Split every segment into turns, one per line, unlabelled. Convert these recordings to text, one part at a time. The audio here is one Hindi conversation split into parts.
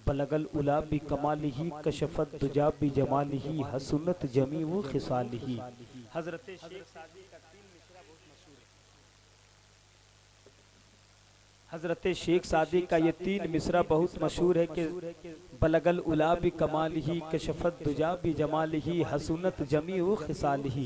बलगल उला बि कमालिही कशफत दुजा बि जमालिही हसनत जमी व खिसालिही। हजरत शेख सादी का 3 मिसरा बहुत मशहूर है। हजरत शेख सादी का ये 3 मिसरा बहुत मशहूर है कि बलगल उला बि कमालिही कशफत दुजा बि जमालिही हसनत जमी व खिसालिही।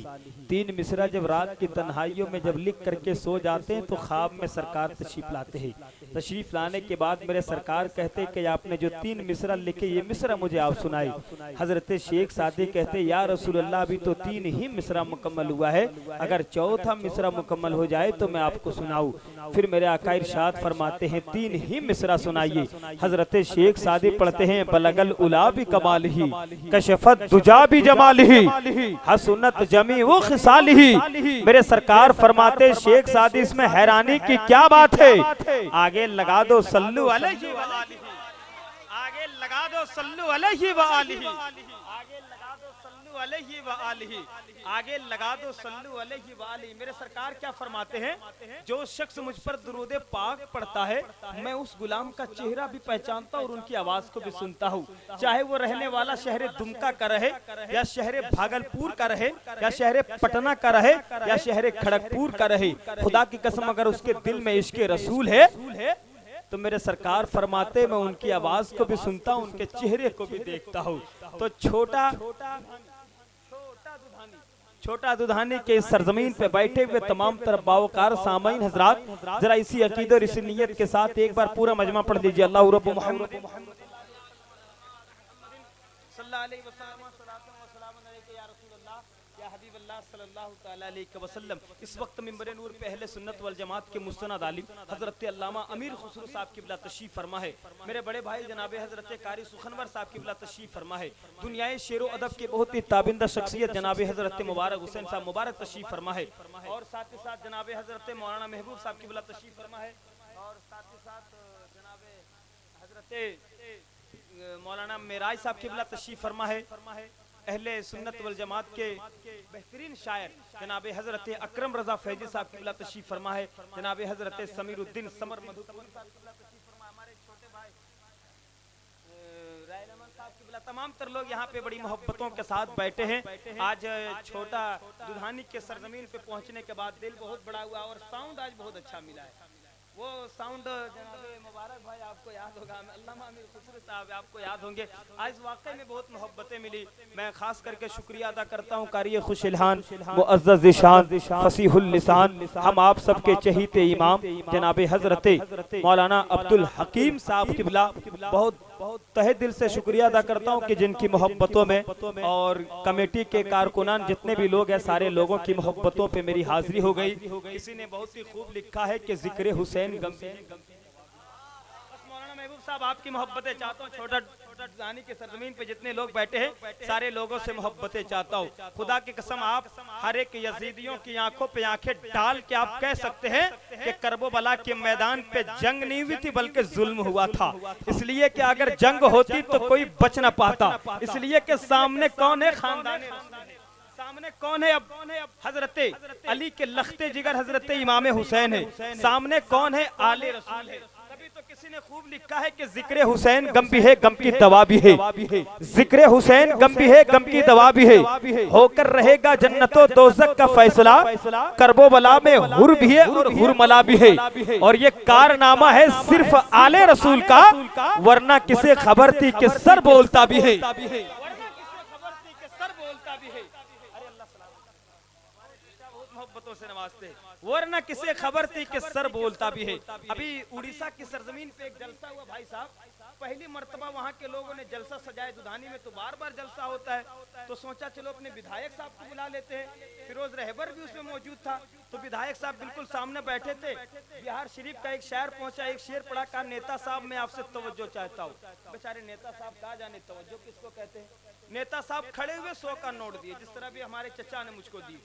3 मिसरा जब रात की तन्हाइयों में जब लिख करके सो जाते हैं तो ख्वाब में सरकार तशरीफ लाते हैं। तशरीफ लाने के बाद मेरे सरकार कहते हैं कि आपने जो 3 मिसरा लिखे ये मिसरा मुझे आप सुनाए। हजरत शेख सादी कहते या रसूल अल्लाह अभी तो 3 ही मिसरा मुकम्मल हुआ है, अगर चौथा मिसरा मुकम्मल हो जाए तो मैं आपको सुनाऊं। फिर मेरे आका इरशाद फरमाते हैं 3 ही मिसरा सुनाइए। हजरत शेख सादी पढ़ते हैं बलगल उला बि कमालिही कशफत दुजा बि जमालिही हसनत जमी व खिसालिही। मेरे सरकार फरमाते शेख सादी इसमें हैरानी की क्या बात है, आगे लगा दो सल्लु अलैहि व आलिही, आगे लगा दो सल्लु अलैहि व आलिही, आगे लगा दो सल्लु अलैहि व आलिही, आगे लगा दो सल्लु अलैहि व आलिही। मेरे सरकार क्या फरमाते हैं, जो शख्स मुझ पर दुरूद पाक पढ़ता है मैं उस गुलाम का चेहरा भी पहचानता और उनकी आवाज को भी सुनता हूँ, चाहे वो रहने वाला शहर दुमका का रहे या शहर भागलपुर का रहे या शहर पटना का रहे या शहर खड़गपुर का रहे। खुदा की कसम अगर उसके दिल में इश्क रसूल है तो मेरे सरकार फरमाते मैं उनकी आवाज को भी सुनता हूँ, उनके चेहरे को भी देखता हूँ। तो छोटा दुधानी के इस सरजमीन पे बैठे हुए तमाम तरफ बावकार सामईन हजरात, जरा इसी अकीदत और इसी नियत के साथ एक बार पूरा मजमा पढ़ लीजिए। अल्लाह रब्बु मुहम्मद सल्लल्लाहु अलैहि वसल्लम। इस वक्त मिंबर नूर पे अहले सुन्नत वल जमात के मुस्तनद आलिम हजरत अल्लामा अमीर खुसरो साहब की बिला तशरीफ फरमा है। मेरे बड़े भाई जनाब हजरत कारी सुखनवर साहब की बिला तशरीफ फरमा है। दुनियाए शेरो अदब के बहुत ही ताबिंदा शख्सियत जनाब हजरत मुबारक हुसैन साहब मुबारक तशरीफ फरमा है। और साथ ही साथ जनाब हजरत मौलाना महबूब साहब की बिला तशरीफ फरमा है। और साथ ही साथ जनाब हजरत मौलाना मेराज साहब की बिला तशरीफ फरमा है। अहले सुन्नत वल जमात के बेहतरीन शायर जनाब हजरत अकरम रजा फैजी साहब की बिला तशरीफ फरमा है। जनाब हजरत समीरुद्दीन समर मधुपुरी साहब की बिला तशरीफ फरमा, हमारे छोटे भाई रायलमन साहब की बिला, तमाम तर लोग यहाँ पे बड़ी मोहब्बतों के साथ बैठे हैं। आज छोटा दुधानी के सरजमीन पे पहुंचने के बाद दिल बहुत बड़ा हुआ और साउंड आज बहुत अच्छा मिला है। वो साउंड जनाबे मुबारक भाई आपको याद होगा, अल्लामा अमीर खुसरो साहब आपको याद होंगे। आज वाकई में बहुत मोहब्बतें मिली। मैं खास करके शुक्रिया अदा करता हूँ कारी खुश इल्हान मुअज़्ज़ज़ शान फसीहुल लिसान हम आप सबके चहीते इमाम जनाबे हजरत मौलाना अब्दुल हकीम साहब किबला, बहुत तहे दिल से शुक्रिया अदा करता हूँ कि जिनकी मोहब्बतों में और कमेटी के कारकुनान जितने भी लोग हैं सारे लोगों की मोहब्बतों पे मेरी हाजिरी हो गई। किसी ने बहुत ही खूब लिखा है कि जिक्र हुसैन गम से मौलाना महबूब साहब आपकी मोहब्बतें चाहता हूँ। छोटा दुधानी के सरजमीन पे जितने लोग बैठे हैं सारे लोगों से मोहब्बतें चाहता हूँ। खुदा की कसम आप हर एक यजीदियों की आंखों पे आंखें डाल के आप कह सकते हैं कि करबला के मैदान पे जंग नहीं हुई थी बल्कि जुल्म हुआ था। इसलिए कि अगर जंग होती तो कोई बच ना पाता। इसलिए कि सामने कौन है, खानदान सामने कौन है, अब हजरत अली के लखते जिगर हजरत इमाम हुसैन है। सामने कौन है, आले रसूल है। तो किसी ने खूब लिखा है कि जिक्र हुसैन गम भी है गम की दवा भी है, जिक्र हुसैन गम भी है गम की दवा भी है, होकर रहेगा जन्नतो दोज़ख का फैसला, करबला में हुर भी है और हुरमला भी है। और ये कारनामा है सिर्फ आले रसूल का, वरना किसे खबर थी कि सर बोलता भी है। से नवाजते वरना किसे खबर थी कि सर बोलता भी है। अभी उड़ीसा की सरजमीन पे एक जलसा हुआ भाई साहब, पहली मर्तबा वहाँ के लोगों ने जलसा सजाए। दुधानी में तो बार बार जलसा होता है, तो सोचा चलो अपने विधायक साहब को बुला लेते हैं। फिरोज रहबर भी उसमें मौजूद था, तो विधायक साहब बिल्कुल सामने बैठे थे। बिहार शरीफ का एक शायर पहुंचा, एक शेर पढ़ा, कहा नेता साहब मैं आपसे तवज्जो चाहता हूँ। बेचारे नेता साहब कहा जाने तवज्जो किसको कहते हैं। नेता साहब खड़े हुए 100 का नोट दिए, जिस तरह भी हमारे चचा ने मुझको दी।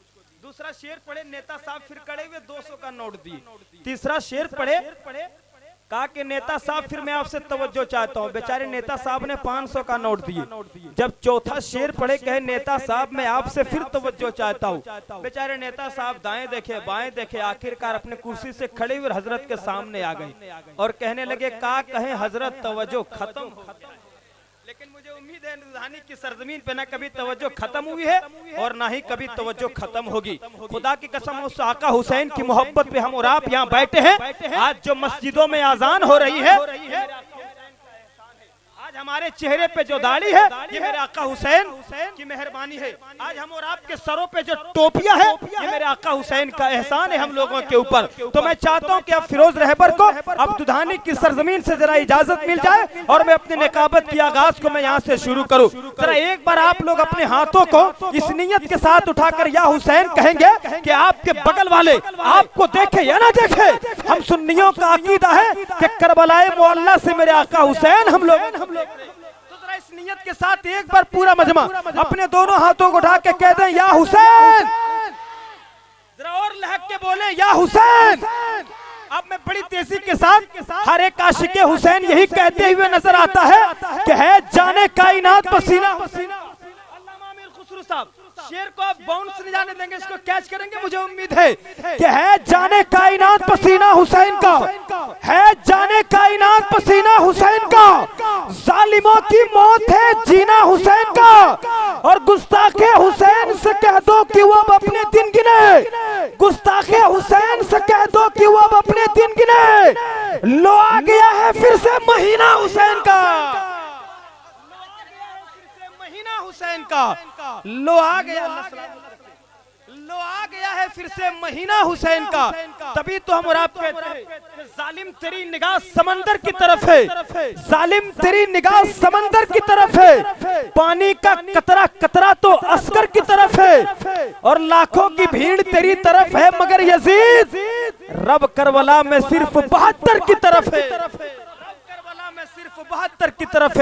दूसरा शेर पढ़े, नेता साहब फिर खड़े हुए 200 का नोट दिए। तीसरा शेर पढ़े, कहा कि नेता साहब फिर मैं आपसे तवज्जो चाहता हूँ। बेचारे नेता साहब ने 500 का नोट दिए। जब चौथा शेर पढ़े कहे नेता साहब मैं आपसे फिर तवज्जो चाहता हूँ। बेचारे नेता साहब दाएं देखे बाएं देखे, आखिरकार अपने कुर्सी से खड़े हुए हजरत के सामने आ गए और कहने लगे का कहें हजरत तवज्जो खत्म हो गया। लेकिन मुझे उम्मीद है रूहानी की सरजमीन पे ना कभी तवज्जो खत्म हुई है और ना ही कभी तवज्जो खत्म होगी। खुदा की कसम उस आका हुसैन की मोहब्बत पे हम और आप यहाँ बैठे हैं। आज जो मस्जिदों में आजान हो रही है, आज हमारे चेहरे पे जो दाढ़ी है ये मेरे आका हुसैन की मेहरबानी है। आज हम और आपके सरों पे जो टोपियां है ये मेरे आका हुसैन का एहसान है हम लोगों के ऊपर। तो मैं चाहता हूं कि अब फिरोज रहबर को अब दुधानी की सरजमीन से जरा इजाजत मिल जाए और मैं अपनी निकाबत की आगाज को मैं यहाँ से शुरू करूँ। जरा एक बार आप लोग अपने हाथों को इस नीयत के साथ उठाकर या हुसैन कहेंगे कि आपके बगल वाले आपको देखे या ना देखे, हम सुन्नियों का अकीदा है कि करबलाए मुअल्ला से मेरे आका हुसैन हम लोग। तो जरा इस नियत के साथ एक बार पूरा मजमा अपने दोनों हाथों को उठा के कह दें या हुसैन। जरा और लहक के बोले या हुसैन। अब मैं बड़ी तेजी के साथ हर एक आशिके हुसैन यही कहते हुए नजर आता है कि है जाने कायनात पसीना। अल्लामा अमीर खुसरो साहब शेर को आप बाउंस नहीं जाने देंगे, इसको कैच करेंगे मुझे उम्मीद है कि है जाने कायनात पसीना हुसैन का, है जाने कायनात पसीना हुसैन का, जालिमों की मौत है जीना हुसैन का, और गुस्ताखे हुसैन से कह दो कि वो अब अपने दिन गिने, गुस्ताखे हुसैन से कह दो कि वो अब अपने दिन गिने। लो आ गया है फिर से महीना हुसैन का, हुसैन का लो आ गया, लो आ गया है फिर से महीना हुसैन का। तभी तो हम और आप कहते हैं जालिम तेरी निगाह समंदर की तरफ है, जालिम तेरी निगाह समंदर की तरफ है, पानी का कतरा कतरा तो अस्कर की तरफ है, और लाखों की भीड़ तेरी तरफ है, मगर यजीद रब करबला में सिर्फ 72 की तरफ है, रब करबला में सिर्फ 72 की तरफ है।